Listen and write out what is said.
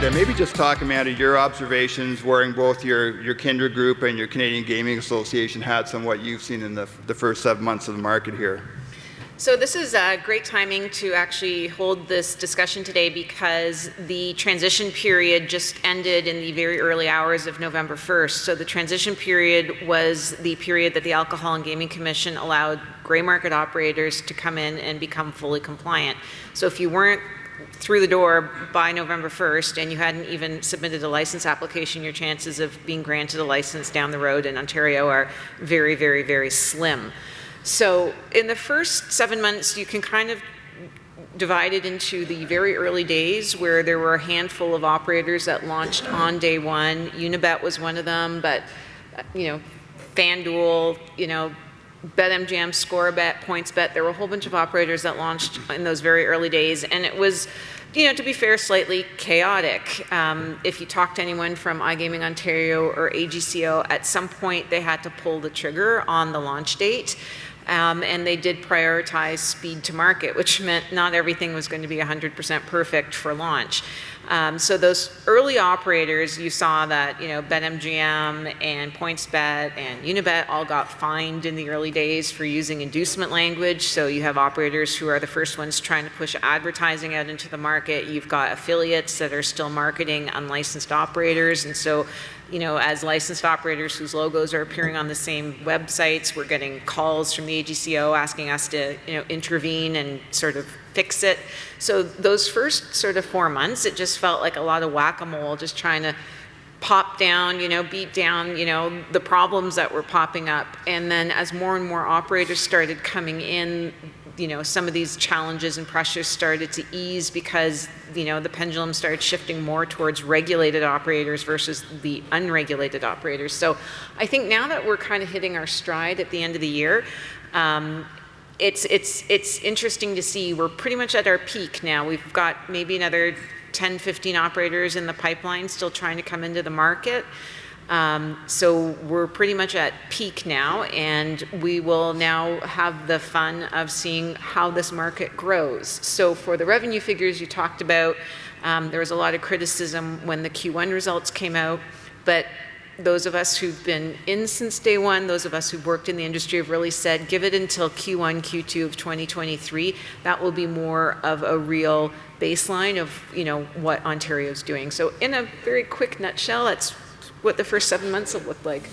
Amanda, maybe just talk, Amanda, your observations wearing both your Kindred group and your Canadian Gaming Association hats on what you've seen in the first 7 months of the market here. So this is great timing to actually hold this discussion today because the transition period just ended in the very early hours of November 1st. So the transition period was the period that the Alcohol and Gaming Commission allowed gray market operators to come in and become fully compliant. So if you weren't through the door by November 1st and you hadn't even submitted a license application, your chances of being granted a license down the road in Ontario are very, very, very slim. So in the first 7 months, you can kind of divide it into the very early days where there were a handful of operators that launched on day one. Unibet was one of them, but FanDuel, BetMGM, ScoreBet, PointsBet, there were a whole bunch of operators that launched in those very early days, and it was, to be fair, slightly chaotic. If you talk to anyone from iGaming Ontario or AGCO, at some point they had to pull the trigger on the launch date. And they did prioritize speed to market, which meant not everything was going to be 100% perfect for launch. So those early operators, you saw that BetMGM and PointsBet and Unibet all got fined in the early days for using inducement language. So you have operators who are the first ones trying to push advertising out into the market. You've got affiliates that are still marketing unlicensed operators, and so as licensed operators whose logos are appearing on the same websites, we're getting calls from the AGCO asking us to, intervene and sort of fix it. So those first sort of 4 months, it just felt like a lot of whack-a-mole, just trying to pop down, beat down, the problems that were popping up. And then as more and more operators started coming in, some of these challenges and pressures started to ease because, the pendulum started shifting more towards regulated operators versus the unregulated operators. So I think now that we're kind of hitting our stride at the end of the year, it's interesting to see we're pretty much at our peak now. We've got maybe another 10, 15 operators in the pipeline still trying to come into the market. So we're pretty much at peak now, and we will now have the fun of seeing how this market grows. So for the revenue figures you talked about, there was a lot of criticism when the Q1 results came out, but those of us who've been in since day one, those of us who've worked in the industry have really said, give it until Q1, Q2 of 2023. That will be more of a real baseline of, what Ontario's doing. So in a very quick nutshell, that's what the first 7 months have looked like.